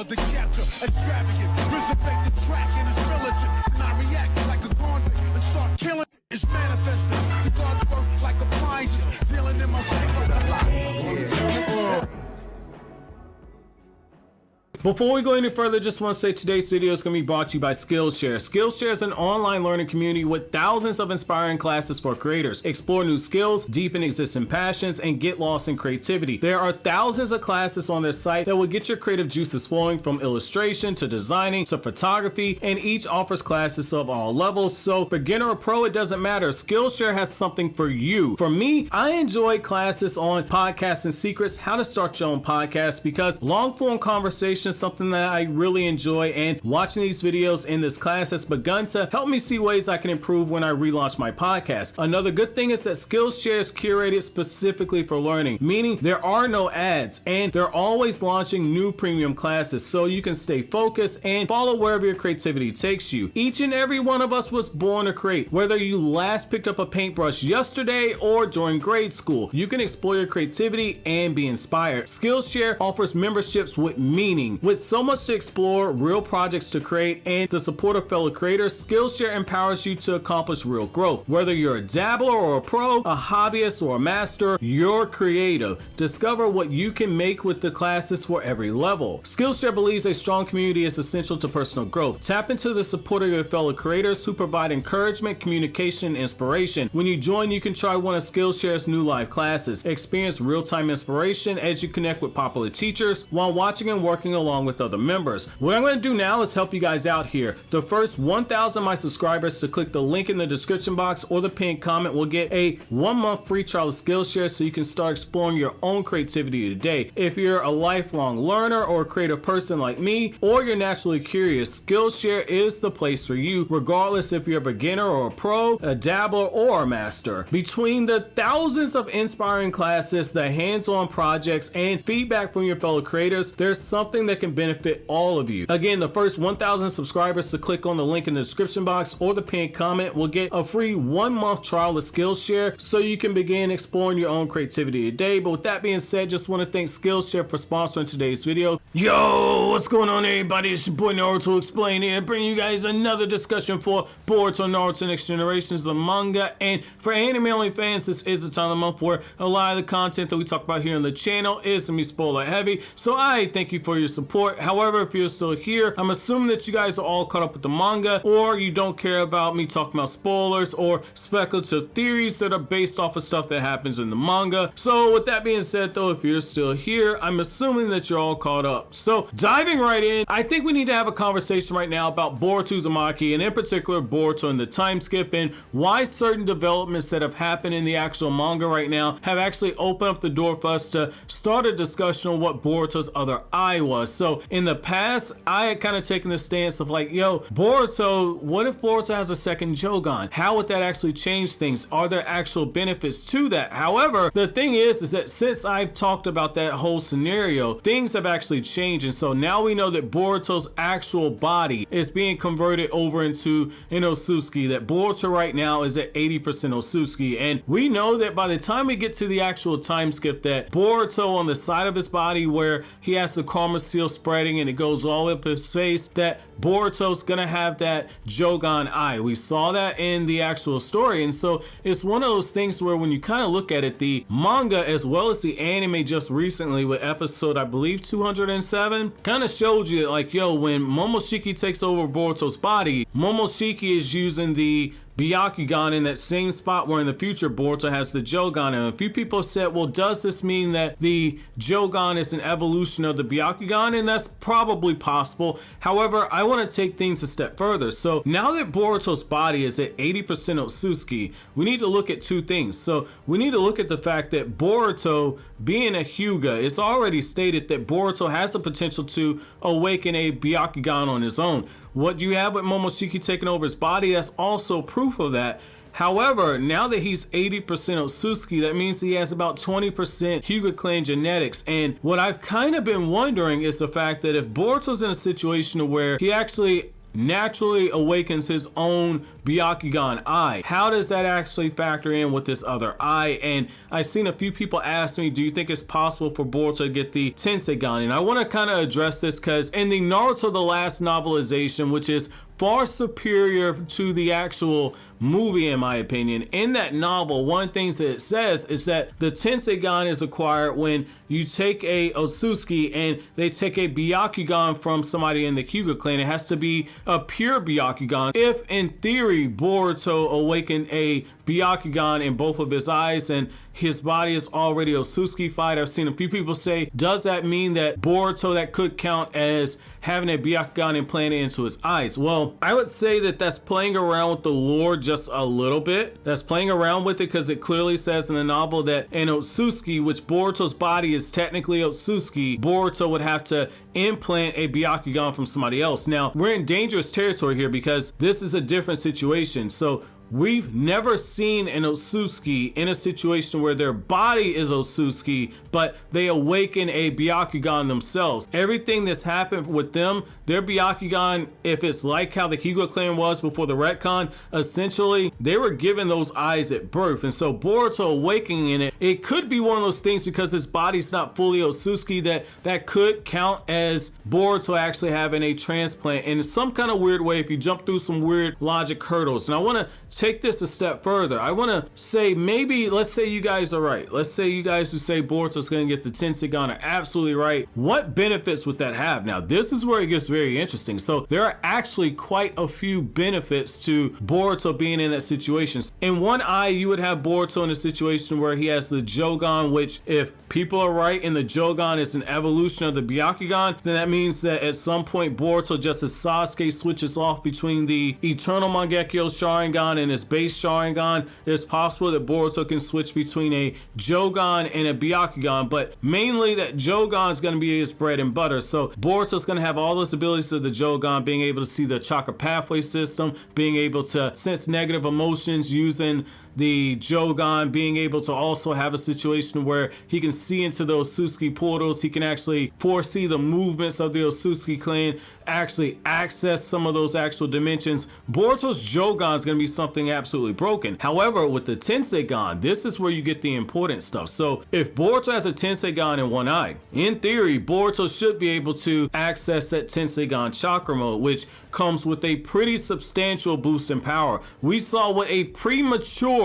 hard to capture. Extravagant, resurrect the track and it's militant. And I react like a convict and start killing. It's manifesting. The gods work like appliances, dealing in my psyche. Before we go any further, just want to say today's video is going to be brought to you by Skillshare. Skillshare is an online learning community with thousands of inspiring classes for creators. Explore new skills, deepen existing passions, and get lost in creativity. There are thousands of classes on their site that will get your creative juices flowing, from illustration to designing to photography, and each offers classes of all levels. So beginner or pro, it doesn't matter. Skillshare has something for you. For me, I enjoy classes on podcasting secrets, how to start your own podcast, because long form conversations something that I really enjoy, and watching these videos in this class has begun to help me see ways I can improve when I relaunch my podcast. Another good thing is that Skillshare is curated specifically for learning, meaning there are no ads, and they're always launching new premium classes so you can stay focused and follow wherever your creativity takes you. Each and every one of us was born to create. Whether you last picked up a paintbrush yesterday or during grade school, you can explore your creativity and be inspired. Skillshare offers memberships with meaning. With so much to explore, real projects to create, and the support of fellow creators, Skillshare empowers you to accomplish real growth. Whether you're a dabbler or a pro, a hobbyist or a master, you're creative. Discover what you can make with the classes for every level. Skillshare believes a strong community is essential to personal growth. Tap into the support of your fellow creators who provide encouragement, communication, and inspiration. When you join, you can try one of Skillshare's new live classes. Experience real-time inspiration as you connect with popular teachers while watching and working along with other members. What I'm going to do now is help you guys out here. The first 1,000 of my subscribers to click the link in the description box or the pinned comment will get a 1-month free trial of Skillshare so you can start exploring your own creativity today. If you're a lifelong learner or a creative person like me, or you're naturally curious, Skillshare is the place for you, regardless if you're a beginner or a pro, a dabbler or a master. Between the thousands of inspiring classes, the hands-on projects, and feedback from your fellow creators, there's something that can benefit all of you. Again, the first 1,000 subscribers to click on the link in the description box or the pinned comment will get a free 1-month trial of Skillshare so you can begin exploring your own creativity today. But with that being said, just want to thank Skillshare for sponsoring today's video. Yo, what's going on everybody? It's your boy Naruto Explain here, bringing you guys another discussion for Boruto Naruto Next Generations, the manga. And for anime only fans, this is the time of the month where a lot of the content that we talk about here on the channel is going to be spoiler heavy. So I thank you for your support. However, if you're still here, I'm assuming that you guys are all caught up with the manga, or you don't care about me talking about spoilers or speculative theories that are based off of stuff that happens in the manga. So with that being said though, if you're still here, I'm assuming that you're all caught up. So diving right in, I think we need to have a conversation right now about Boruto Uzumaki, and in particular Boruto and the time skip, and why certain developments that have happened in the actual manga right now have actually opened up the door for us to start a discussion on what Boruto's other eye was. So in the past, I had kind of taken the stance of like, yo, Boruto, what if Boruto has a second Jougan? How would that actually change things? Are there actual benefits to that? However, the thing is that since I've talked about that whole scenario, things have actually changed. And so now we know that Boruto's actual body is being converted over into an Otsutsuki, that Boruto right now is at 80% Otsutsuki. And we know that by the time we get to the actual time skip, that Boruto on the side of his body where he has the karma seal spreading and it goes all up his face, that Boruto's gonna have that Jougan Eye. We saw that in the actual story, and so it's one of those things where when you kind of look at it, the manga as well as the anime just recently with episode, I believe 207, kind of showed you that like, yo, when Momoshiki takes over Boruto's body, Momoshiki is using the Byakugan in that same spot where in the future Boruto has the Jougan. And a few people said, well, does this mean that the Jougan is an evolution of the Byakugan? And that's probably possible. However, I want to take things a step further. So now that Boruto's body is at 80% Otsutsuki, we need to look at two things. So we need to look at the fact that Boruto, being a Hyuga, it's already stated that Boruto has the potential to awaken a Byakugan on his own. What you have with Momoshiki taking over his body, that's also proof of that. However, now that he's 80% Otsutsuki, that means he has about 20% Hyuga clan genetics. And what I've kind of been wondering is the fact that if Boruto's in a situation where he actually naturally awakens his own Byakugan eye. How does that actually factor in with this other eye? And I've seen a few people ask me, do you think it's possible for Boruto to get the Tenseigan? And I want to kind of address this because in the Naruto the Last novelization, which is far superior to the actual movie in my opinion, in that novel, one of the things that it says is that the Tenseigan is acquired when you take a Otsutsuki and they take a Byakugan from somebody in the Hyuga clan. It has to be a pure Byakugan. If in theory Boruto awakened a Byakugan in both of his eyes and his body is already Otsutsuki-fied, I've seen a few people say, does that mean that Boruto, that could count as having a Byakugan implanted into his eyes? Well, I would say that that's playing around with the lore just a little bit. That's playing around with it because it clearly says in the novel that an Otsutsuki, which Boruto's body is technically Otsutsuki, Boruto would have to implant a Byakugan from somebody else. Now, we're in dangerous territory here because this is a different situation. So we've never seen an Otsutsuki in a situation where their body is Otsutsuki, but they awaken a Byakugan themselves. Everything that's happened with them, their Byakugan, if it's like how the Hyuga clan was before the retcon, essentially they were given those eyes at birth. And so Boruto awakening in it, it could be one of those things because his body's not fully Otsutsuki that could count as Boruto actually having a transplant in some kind of weird way if you jump through some weird logic hurdles. And I want to take this a step further. I want to say, maybe, let's say you guys are right. Let's say you guys who say Boruto's going to get the Tenseigan are absolutely right. What benefits would that have? Now, this is where it gets very interesting. So there are actually quite a few benefits to Boruto being in that situation. In one eye, you would have Boruto in a situation where he has the Jougan, which if people are right and the Jougan is an evolution of the Byakugan, then that means that at some point Boruto, just as Sasuke switches off between the Eternal Mangekyo Sharingan and his base Sharingan, it's possible that Boruto can switch between a Jougan and a Byakugan, but mainly that Jougan is going to be his bread and butter. So Boruto's going to have all those abilities of the Jougan, being able to see the chakra pathway system, being able to sense negative emotions using the Jougan, being able to also have a situation where he can see into those Otsutsuki portals. He can actually foresee the movements of the Otsutsuki clan, actually access some of those actual dimensions. Boruto's Jougan is going to be something absolutely broken. However, with the Tenseigan, this is where you get the important stuff. So if Boruto has a Tenseigan in one eye, in theory, Boruto should be able to access that Tenseigan chakra mode, which comes with a pretty substantial boost in power. We saw what a premature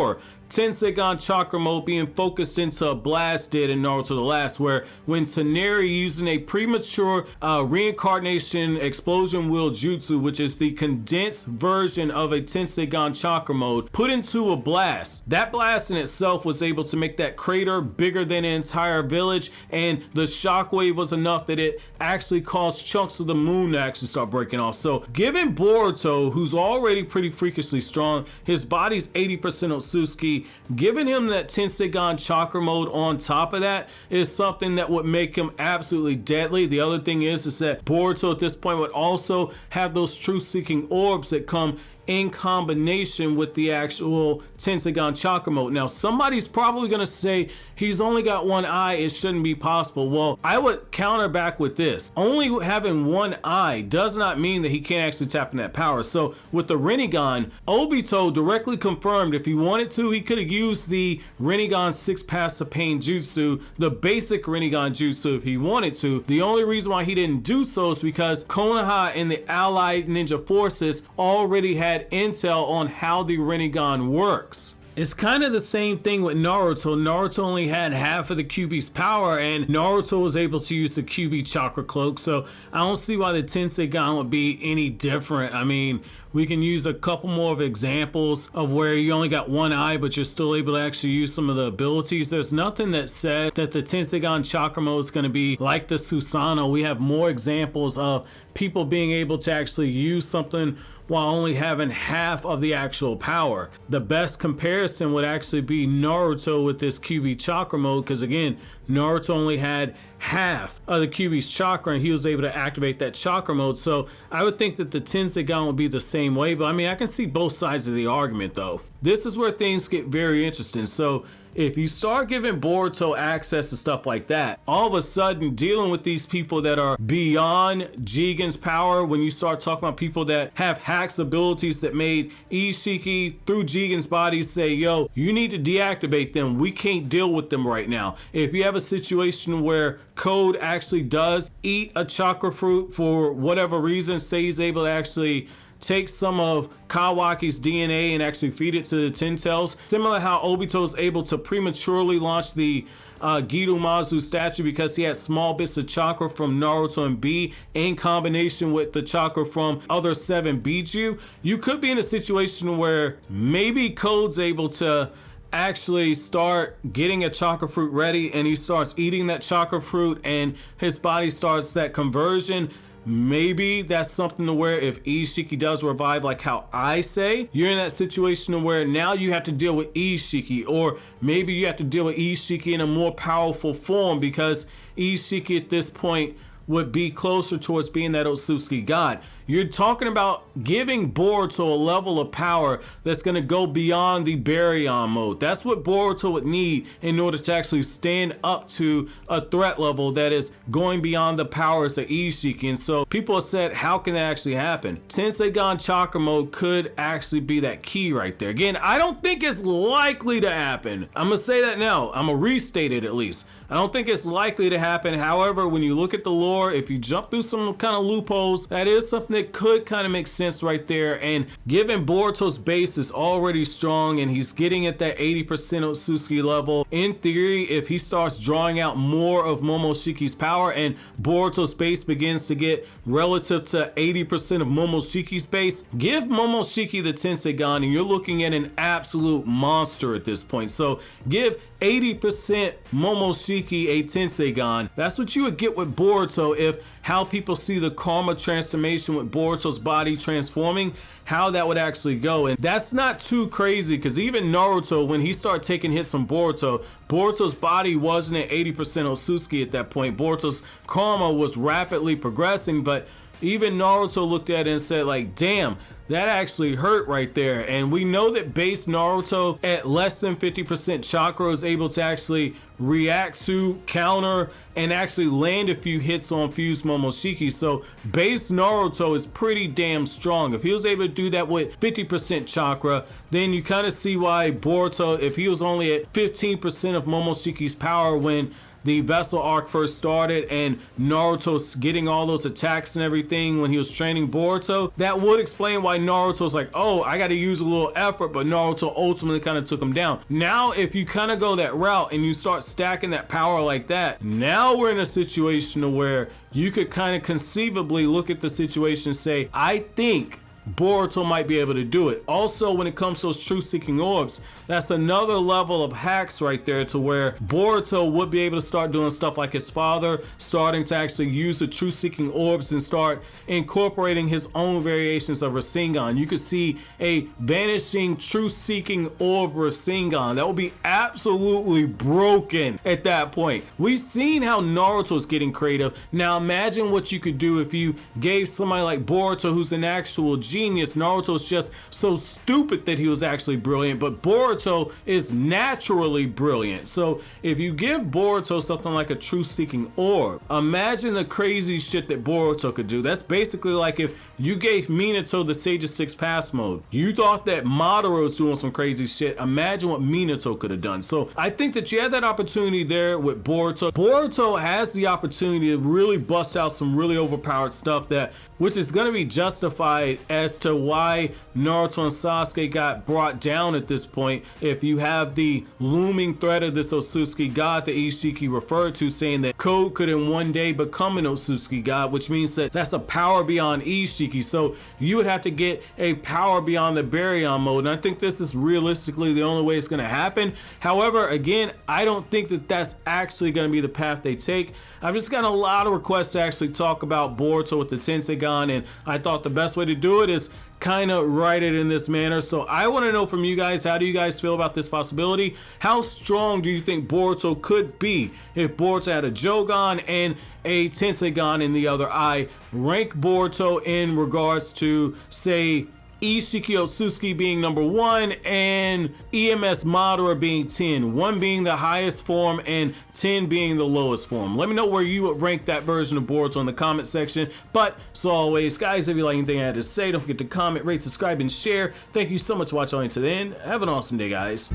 Tenseigan chakra mode being focused into a blast did in Naruto the Last, where when Toneri using a premature reincarnation explosion wheel jutsu, which is the condensed version of a Tenseigan chakra mode, put into a blast. That blast in itself was able to make that crater bigger than an entire village, and the shockwave was enough that it actually caused chunks of the moon to actually start breaking off. So given Boruto, who's already pretty freakishly strong, his body's 80% Otsutsuki, giving him that Tenseigan chakra mode on top of that is something that would make him absolutely deadly. The other thing is that Boruto at this point would also have those truth-seeking orbs that come in combination with the actual Tenseigan chakra mode. Now, somebody's probably going to say he's only got one eye, it shouldn't be possible. Well, I would counter back with this. Only having one eye does not mean that he can't actually tap in that power. So with the Rinnegan, Obito directly confirmed if he wanted to, he could have used the Rinnegan 6 Paths of Pain Jutsu, the basic Rinnegan Jutsu if he wanted to. The only reason why he didn't do so is because Konoha and the allied ninja forces already had intel on how the Rinnegan works. It's kind of the same thing with Naruto. Naruto only had half of the Kyuubi's power, and Naruto was able to use the Kyuubi chakra cloak, so I don't see why the Tenseigan would be any different. I mean, we can use a couple more of examples of where you only got one eye, but you're still able to actually use some of the abilities. There's nothing that said that the Tenseigan chakra mode is going to be like the Susanoo. We have more examples of people being able to actually use something while only having half of the actual power. The best comparison would actually be Naruto with this Kyuubi chakra mode, because again, Naruto only had half of the Kyuubi's chakra and he was able to activate that chakra mode. So I would think that the Tenseigan would be the same way, but I mean, I can see both sides of the argument though. This is where things get very interesting. So if you start giving Boruto access to stuff like that, all of a sudden dealing with these people that are beyond Jigen's power, when you start talking about people that have hacks abilities that made Isshiki through Jigen's body say, yo, you need to deactivate them. We can't deal with them right now. If you have a situation where Code actually does eat a chakra fruit for whatever reason, say he's able to actually take some of Kawaki's DNA and actually feed it to the Ten Tails. Similar how Obito is able to prematurely launch the Girumazu statue because he had small bits of chakra from Naruto and B in combination with the chakra from other 7 Biju. You could be in a situation where maybe Code's able to actually start getting a chakra fruit ready and he starts eating that chakra fruit and his body starts that conversion. Maybe that's something to where if Isshiki does revive, like how I say, you're in that situation where now you have to deal with Isshiki, or maybe you have to deal with Isshiki in a more powerful form because Isshiki at this point would be closer towards being that Otsutsuki god. You're talking about giving Boruto a level of power that's going to go beyond the Baryon mode. That's what Boruto would need in order to actually stand up to a threat level that is going beyond the powers of Isshiki. And so people have said, how can that actually happen? Tenseigan Chakra mode could actually be that key right there. Again, I don't think it's likely to happen. I'm going to say that now. I'm going to restate it at least. I don't think it's likely to happen. However, when you look at the lore, if you jump through some kind of loopholes, that is something that could kind of make sense right there. And given Boruto's base is already strong and he's getting at that 80% Otsutsuki level, in theory, if he starts drawing out more of Momoshiki's power and Boruto's base begins to get relative to 80% of Momoshiki's base, give Momoshiki the Tenseigan and you're looking at an absolute monster at this point. So give 80% Momoshiki a Tenseigan. That's what you would get with Boruto if how people see the karma transformation with Boruto's body transforming, how that would actually go. And that's not too crazy because even Naruto, when he started taking hits from Boruto, Boruto's body wasn't at 80% Otsutsuki at that point. Boruto's karma was rapidly progressing, but even Naruto looked at it and said like, damn, that actually hurt right there. And we know that base Naruto at less than 50% chakra is able to actually react to, counter, and actually land a few hits on fused Momoshiki. So base Naruto is pretty damn strong. If he was able to do that with 50% chakra, then you kind of see why Boruto, if he was only at 15% of Momoshiki's power when the Vessel arc first started and Naruto's getting all those attacks and everything when he was training Boruto, that would explain why Naruto's like, oh, I got to use a little effort, but Naruto ultimately kind of took him down. Now, if you kind of go that route and you start stacking that power like that, now we're in a situation where you could kind of conceivably look at the situation and say, I think Boruto might be able to do it. Also, when it comes to those truth-seeking orbs, that's another level of hacks right there to where Boruto would be able to start doing stuff like his father, starting to actually use the truth-seeking orbs and start incorporating his own variations of Rasengan. You could see a vanishing truth-seeking orb Rasengan. That would be absolutely broken at that point. We've seen how Naruto's getting creative. Now imagine what you could do if you gave somebody like Boruto, who's an actual genius. Naruto's just so stupid that he was actually brilliant, but Boruto is naturally brilliant. So if you give Boruto something like a truth-seeking orb, imagine the crazy shit that Boruto could do. That's basically like if you gave Minato the Sage of Six Paths mode. You thought that Madara was doing some crazy shit. Imagine what Minato could have done. So I think that you had that opportunity there with Boruto. Boruto has the opportunity to really bust out some really overpowered stuff that, which is going to be justified as to why Naruto and Sasuke got brought down at this point. If you have the looming threat of this Otsutsuki god that Isshiki referred to, saying that Code could in one day become an Otsutsuki god, which means that that's a power beyond Isshiki. So you would have to get a power beyond the Baryon mode. And I think this is realistically the only way it's going to happen. However, again, I don't think that that's actually going to be the path they take. I've just got a lot of requests to actually talk about Boruto with the Tenseigan, and I thought the best way to do it is kind of write it in this manner. So I want to know from you guys, how do you guys feel about this possibility? How strong do you think Boruto could be if Boruto had a Jougan and a Tenseigan in the other eye? Rank Boruto in regards to, say, Isshiki Otsutsuki being number 1 and EMS Madara being 10, 1 being the highest form and 10 being the lowest form. Let me know where you would rank that version of Boruto in the comment section. But as always, guys, if you like anything I had to say, don't forget to comment, rate, subscribe, and share. Thank you so much for watching all the way to the end. Have an awesome day, guys.